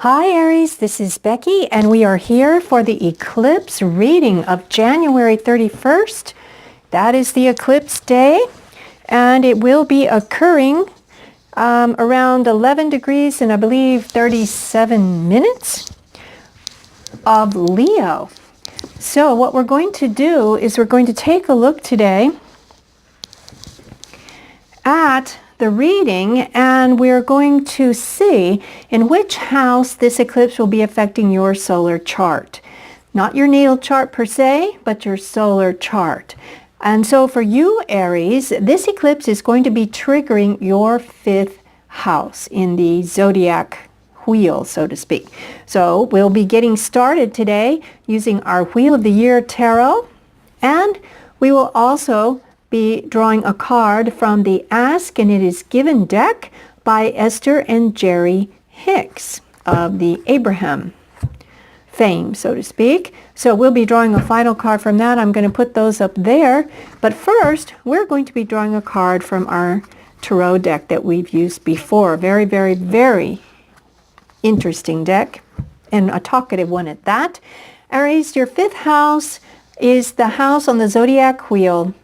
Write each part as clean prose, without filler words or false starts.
Hi Aries, this is Becky and we are here for the eclipse reading of January 31st. That is the eclipse day and it will be occurring around 11 degrees and I believe 37 minutes of Leo. So what we're going to do is we're going to take a look today at the reading and we're going to see in which house this eclipse will be affecting your solar chart. Not your natal chart per se, but your solar chart. And so for you, Aries, this eclipse is going to be triggering your fifth house in the zodiac wheel, so to speak. So we'll be getting started today using our Wheel of the Year Tarot, and we will also be drawing a card from the Ask and It Is Given deck by Esther and Jerry Hicks of the Abraham fame, so to speak. So we'll be drawing a final card from that. I'm going to put those up there. But first, we're going to be drawing a card from our tarot deck that we've used before. Very, very, very interesting deck, and a talkative one at that. Aries, your fifth house is the house on the zodiac wheel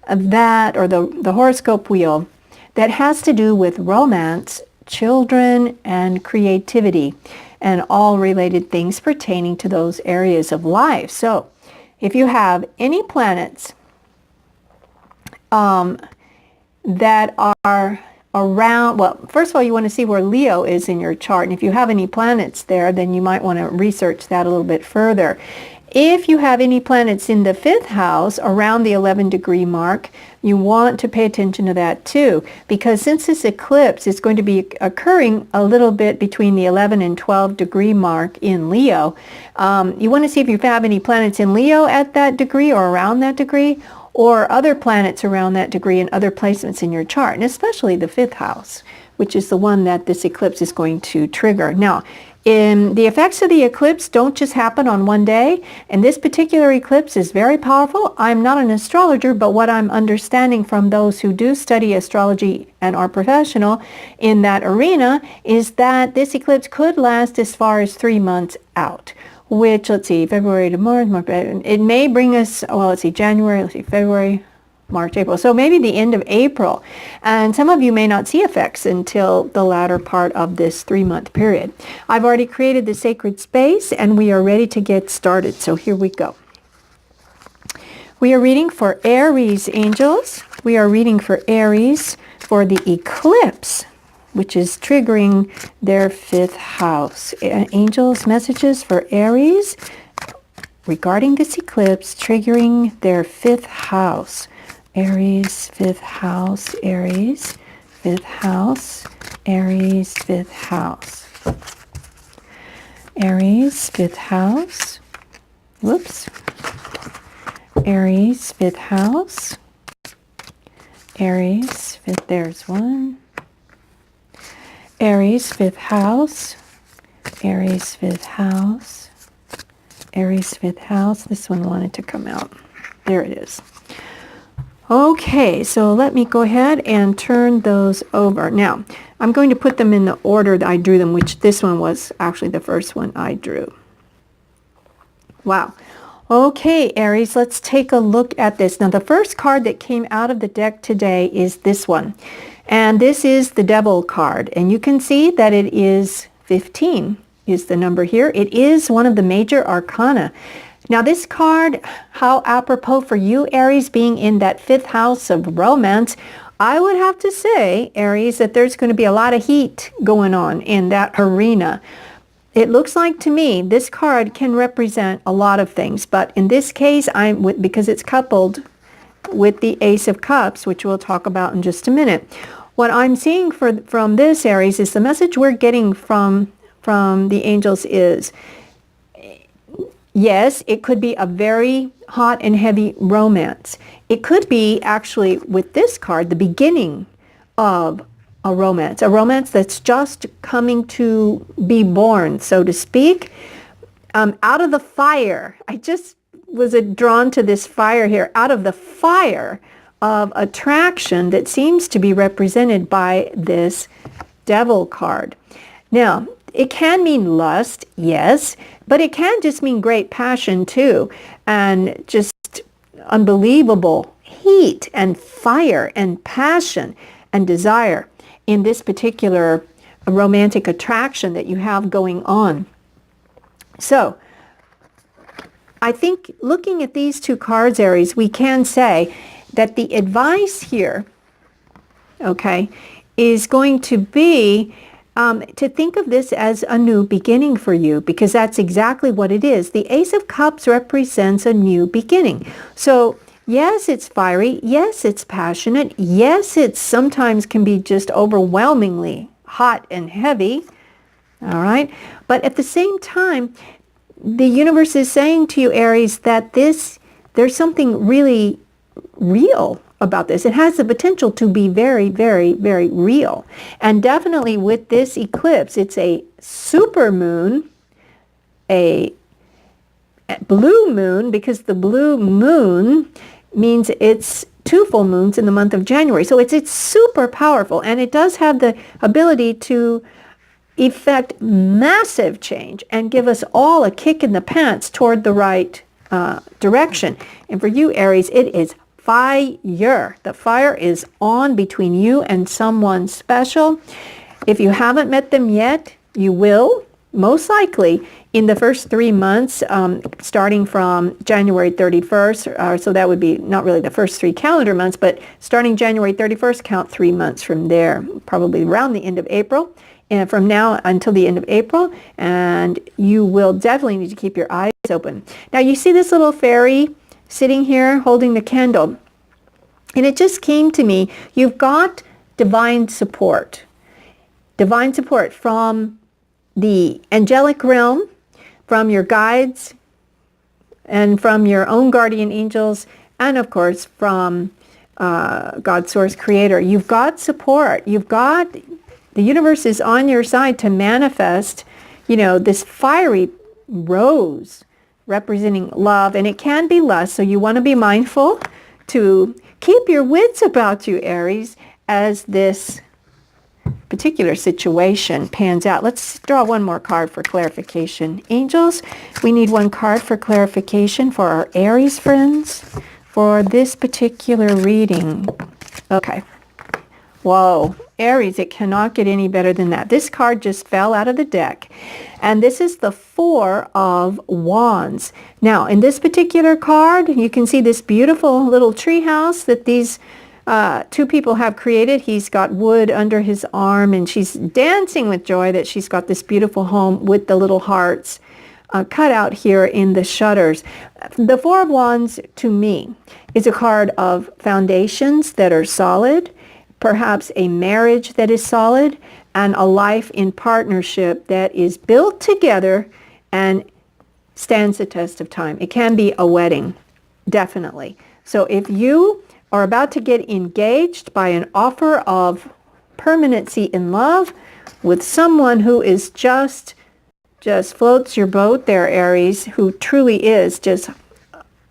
that, or the horoscope wheel, that has to do with romance, children, and creativity, and all related things pertaining to those areas of life. So if you have any planets that are around, well, first of all, you want to see where Leo is in your chart, and if you have any planets there, then you might want to research that a little bit further. If you have any planets in the fifth house around the 11 degree mark, you want to pay attention to that too, because since this eclipse is going to be occurring a little bit between the 11 and 12 degree mark in Leo, you want to see if you have any planets in Leo at that degree or around that degree, or other planets around that degree in other placements in your chart, and especially the fifth house, which is the one that this eclipse is going to trigger. Now, the effects of the eclipse don't just happen on one day, and this particular eclipse is very powerful. I'm not an astrologer, but what I'm understanding from those who do study astrology and are professional in that arena is that this eclipse could last as far as 3 months out, which, let's see, February to March, it may bring us, well, let's see, January, let's see, February, March, April. So maybe the end of April. And some of you may not see effects until the latter part of this 3-month period. I've already created the sacred space and we are ready to get started. So here we go. We are reading for Aries angels. We are reading for Aries for the eclipse, which is triggering their fifth house. Angels messages for Aries regarding this eclipse triggering their fifth house. Aries, fifth house, Aries, fifth house, Aries, fifth house. Aries, fifth house. Whoops. Aries, fifth house. Aries, fifth, there's one. Aries, fifth house. Aries, fifth house. Aries, fifth house. This one wanted to come out. There it is. Okay, so let me go ahead and turn those over. Now, I'm going to put them in the order that I drew them, which this one was actually the first one I drew. Wow. Okay, Aries, let's take a look at this. Now, the first card that came out of the deck today is this one. And this is the Devil card. And you can see that it is 15 is the number here. It is one of the major arcana. Now this card, how apropos for you, Aries, being in that fifth house of romance, I would have to say, Aries, that there's going to be a lot of heat going on in that arena. It looks like to me this card can represent a lot of things, but in this case, because it's coupled with the Ace of Cups, which we'll talk about in just a minute. What I'm seeing from this, Aries, is the message we're getting from the angels is, yes, it could be a very hot and heavy romance. It could be actually, with this card, the beginning of a romance that's just coming to be born, so to speak, out of the fire. I just was drawn to this fire here, out of the fire of attraction that seems to be represented by this Devil card. Now, It can mean lust, yes, but it can just mean great passion too, and just unbelievable heat and fire and passion and desire in this particular romantic attraction that you have going on. So, I think looking at these two cards, Aries, we can say that the advice here, okay, is going to be to think of this as a new beginning for you, because that's exactly what it is. The Ace of Cups represents a new beginning. So yes, it's fiery. Yes, it's passionate. Yes, it sometimes can be just overwhelmingly hot and heavy. All right. But at the same time, the universe is saying to you, Aries, that there's something really real about this. It has the potential to be very, very, very real. And definitely with this eclipse, it's a super moon, a blue moon, because the blue moon means it's 2 full moons in the month of January. So it's super powerful, and it does have the ability to effect massive change and give us all a kick in the pants toward the right direction. And for you, Aries, it is fire. The fire is on between you and someone special. If you haven't met them yet, you will, most likely, in the first 3 months, starting from January 31st, so that would be not really the first 3 calendar months, but starting January 31st, count 3 months from there, probably around the end of April, and from now until the end of April, and you will definitely need to keep your eyes open. Now, you see this little fairy sitting here holding the candle, and it just came to me, you've got divine support from the angelic realm, from your guides, and from your own guardian angels, and of course from God, Source, Creator. You've got support. The universe is on your side to manifest, this fiery rose representing love, and it can be lust, so you want to be mindful to keep your wits about you, Aries, as this particular situation pans out. Let's draw one more card for clarification. Angels, we need one card for clarification for our Aries friends for this particular reading. Okay. Whoa, Aries, it cannot get any better than that. This card just fell out of the deck, and this is the 4 of Wands. Now, in this particular card, you can see this beautiful little tree house that these 2 people have created. He's got wood under his arm, and she's dancing with joy that she's got this beautiful home with the little hearts cut out here in the shutters. The 4 of Wands, to me, is a card of foundations that are solid, perhaps a marriage that is solid, and a life in partnership that is built together and stands the test of time. It can be a wedding, definitely. So if you are about to get engaged by an offer of permanency in love with someone who is just floats your boat there, Aries, who truly is just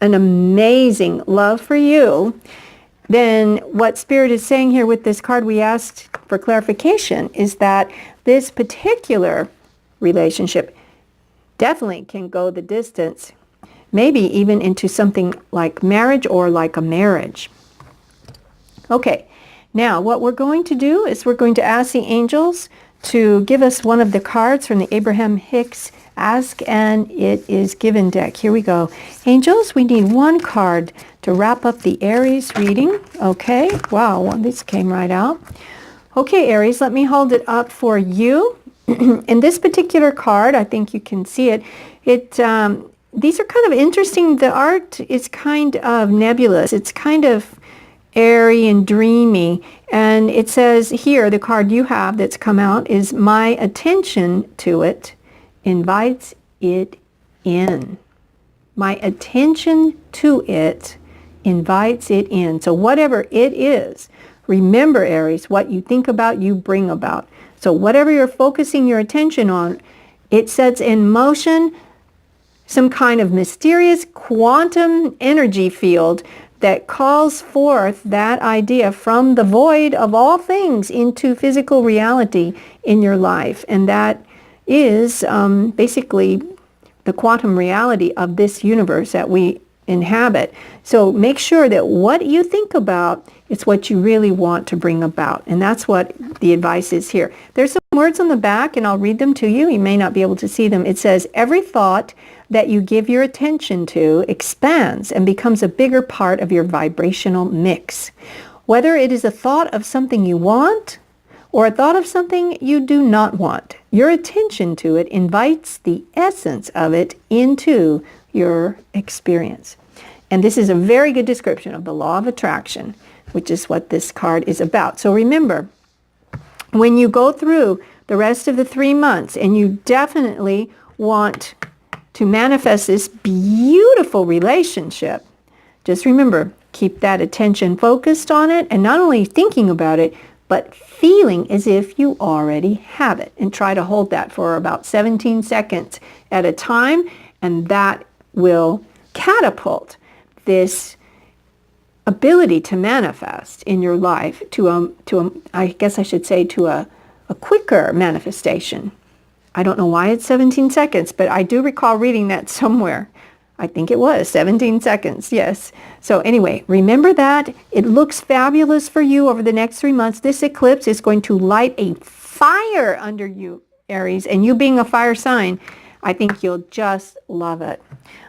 an amazing love for you, then what Spirit is saying here with this card we asked for clarification is that this particular relationship definitely can go the distance, maybe even into something like marriage or like a marriage. Okay, now what we're going to do is we're going to ask the angels to give us one of the cards from the Abraham Hicks Ask and It Is Given deck. Here we go. Angels, we need one card to wrap up the Aries reading. Okay, wow, well, this came right out. Okay, Aries, let me hold it up for you. In this particular card, I think you can see it. These are kind of interesting. The art is kind of nebulous. It's kind of airy and dreamy. And it says here, the card you have that's come out is my attention to it invites it in. My attention to it invites it in. So whatever it is, remember, Aries, what you think about, you bring about. So whatever you're focusing your attention on, it sets in motion some kind of mysterious quantum energy field that calls forth that idea from the void of all things into physical reality in your life. And that is basically the quantum reality of this universe that we inhabit. So make sure that what you think about is what you really want to bring about. And that's what the advice is here. There's some words on the back, and I'll read them to you. You may not be able to see them. It says, every thought that you give your attention to expands and becomes a bigger part of your vibrational mix. Whether it is a thought of something you want or a thought of something you do not want, your attention to it invites the essence of it into your experience. And this is a very good description of the law of attraction, which is what this card is about. So remember, when you go through the rest of the 3 months and you definitely want to manifest this beautiful relationship, just remember, keep that attention focused on it, and not only thinking about it, but feeling as if you already have it. And try to hold that for about 17 seconds at a time, and that will catapult this ability to manifest in your life to a quicker manifestation. I don't know why it's 17 seconds, but I do recall reading that somewhere. I think it was 17 seconds, yes. So anyway, remember that. It looks fabulous for you over the next 3 months. This eclipse is going to light a fire under you, Aries, and you being a fire sign, I think you'll just love it.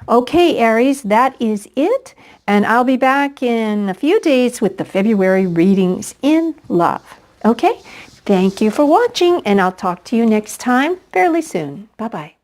Okay, Aries, that is it. And I'll be back in a few days with the February readings in love. Okay? Thank you for watching, and I'll talk to you next time fairly soon. Bye-bye.